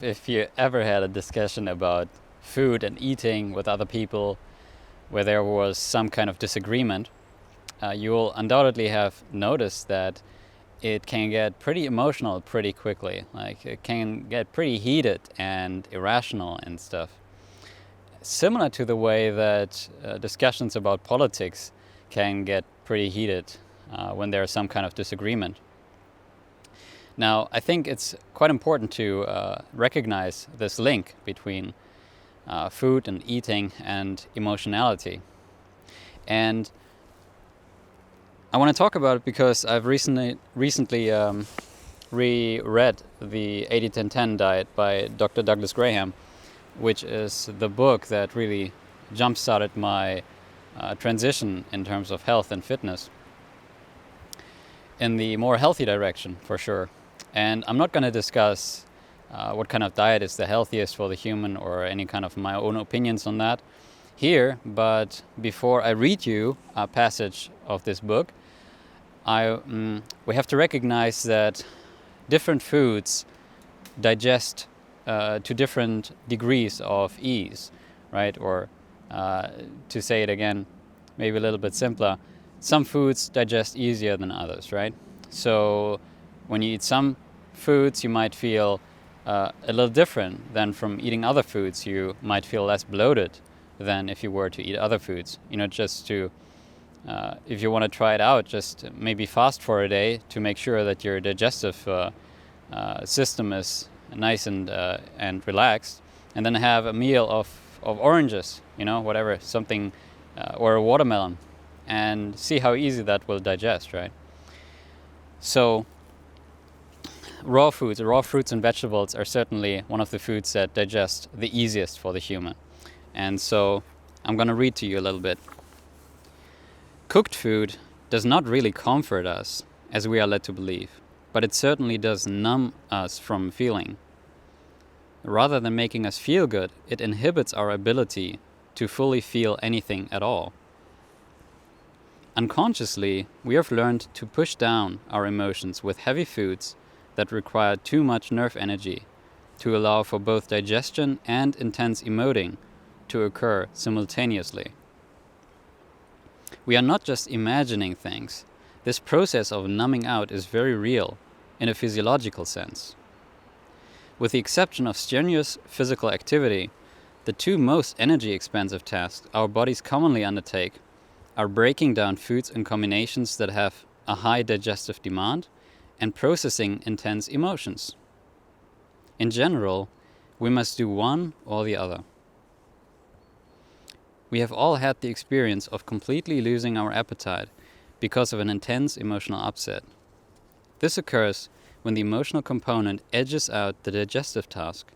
If you ever had a discussion about food and eating with other people where there was some kind of disagreement, you'll undoubtedly have noticed that it can get pretty emotional pretty quickly. Like, it can get pretty heated and irrational and stuff. Similar to the way that discussions about politics can get pretty heated when there's some kind of disagreement. Now, I think it's quite important to recognize this link between food and eating and emotionality. And I want to talk about it because I've recently reread the 80-10-10 diet by Dr. Douglas Graham, which is the book that really jump-started my transition in terms of health and fitness in the more healthy direction, for sure. And I'm not going to discuss what kind of diet is the healthiest for the human or any kind of my own opinions on that here, but before I read you a passage of this book, we have to recognize that different foods digest to different degrees of ease, right? Or to say it again, maybe a little bit simpler, some foods digest easier than others, right? So when you eat some foods, you might feel a little different than from eating other foods. You might feel less bloated than if you were to eat other foods. Just to, if you want to try it out, just maybe fast for a day to make sure that your digestive system is nice and relaxed, and then have a meal of oranges, whatever, something, or a watermelon, and see how easy that will digest, right? So raw fruits and vegetables are certainly one of the foods that digest the easiest for the human. And so I'm going to read to you a little bit. Cooked food does not really comfort us, as we are led to believe, but it certainly does numb us from feeling. Rather than making us feel good, it inhibits our ability to fully feel anything at all. Unconsciously, we have learned to push down our emotions with heavy foods that require too much nerve energy to allow for both digestion and intense emoting to occur simultaneously. We are not just imagining things. This process of numbing out is very real in a physiological sense. With the exception of strenuous physical activity, the two most energy expensive tasks our bodies commonly undertake are breaking down foods in combinations that have a high digestive demand and processing intense emotions. In general, we must do one or the other. We have all had the experience of completely losing our appetite because of an intense emotional upset. This occurs when the emotional component edges out the digestive task.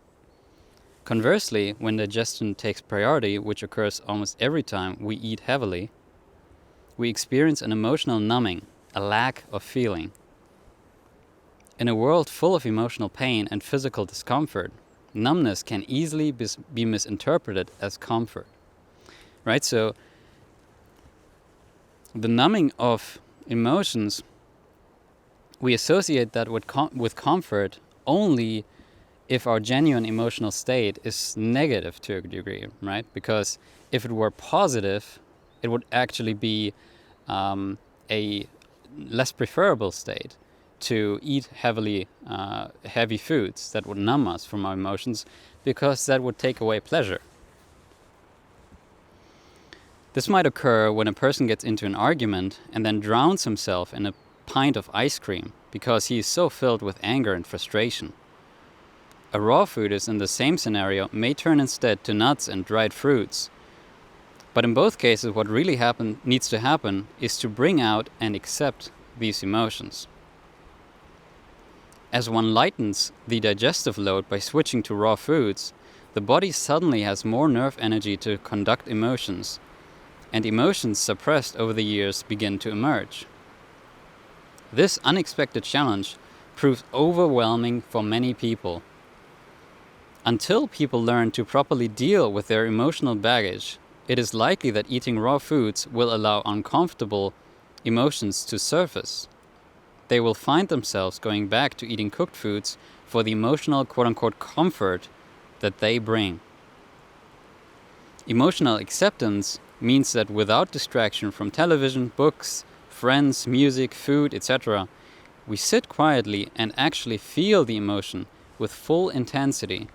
Conversely, when digestion takes priority, which occurs almost every time we eat heavily, we experience an emotional numbing, a lack of feeling. In a world full of emotional pain and physical discomfort, numbness can easily be misinterpreted as comfort. Right? So the numbing of emotions, we associate that with comfort only if our genuine emotional state is negative to a degree, right? Because if it were positive, it would actually be a less preferable state to eat heavy foods that would numb us from our emotions, because that would take away pleasure. This might occur when a person gets into an argument and then drowns himself in a pint of ice cream because he is so filled with anger and frustration. A raw foodist in the same scenario may turn instead to nuts and dried fruits. But in both cases, what really needs to happen is to bring out and accept these emotions. As one lightens the digestive load by switching to raw foods, the body suddenly has more nerve energy to conduct emotions, and emotions suppressed over the years begin to emerge. This unexpected challenge proves overwhelming for many people. Until people learn to properly deal with their emotional baggage, it is likely that eating raw foods will allow uncomfortable emotions to surface. they will find themselves going back to eating cooked foods for the emotional quote-unquote comfort that they bring. Emotional acceptance means that without distraction from television, books, friends, music, food, etc., we sit quietly and actually feel the emotion with full intensity,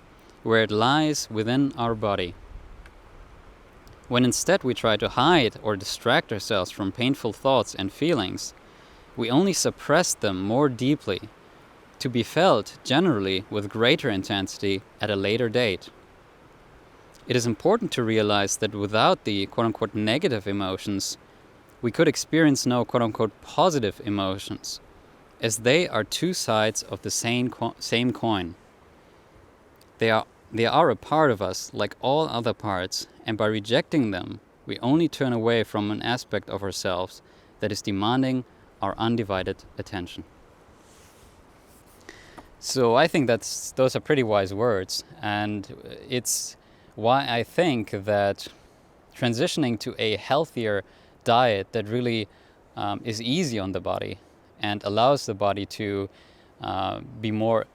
where it lies within our body. When instead we try to hide or distract ourselves from painful thoughts and feelings, we only suppress them more deeply, to be felt generally with greater intensity at a later date. It is important to realize that without the quote-unquote negative emotions, we could experience no quote-unquote positive emotions, as they are two sides of the same coin. They are a part of us like all other parts, and by rejecting them, we only turn away from an aspect of ourselves that is demanding our undivided attention. So I think those are pretty wise words, and it's why I think that transitioning to a healthier diet that really is easy on the body and allows the body to be more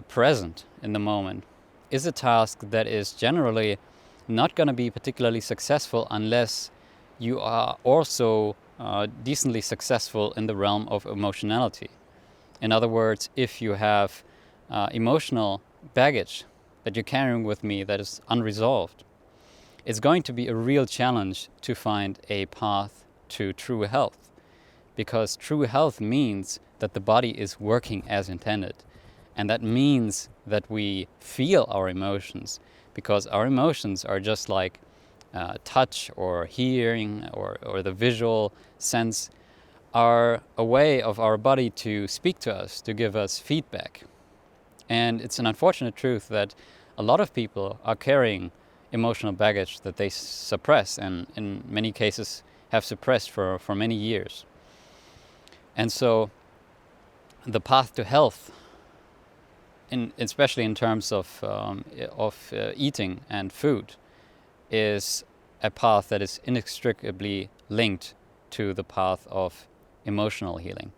present in the moment is a task that is generally not going to be particularly successful unless you are also decently successful in the realm of emotionality. In other words, if you have emotional baggage that you're carrying with me that is unresolved, it's going to be a real challenge to find a path to true health. Because true health means that the body is working as intended. And that means that we feel our emotions, because our emotions are just like touch or hearing or the visual sense, are a way of our body to speak to us, to give us feedback. And it's an unfortunate truth that a lot of people are carrying emotional baggage that they suppress, and in many cases have suppressed for many years. And so the path to health, especially in terms of eating and food, is a path that is inextricably linked to the path of emotional healing.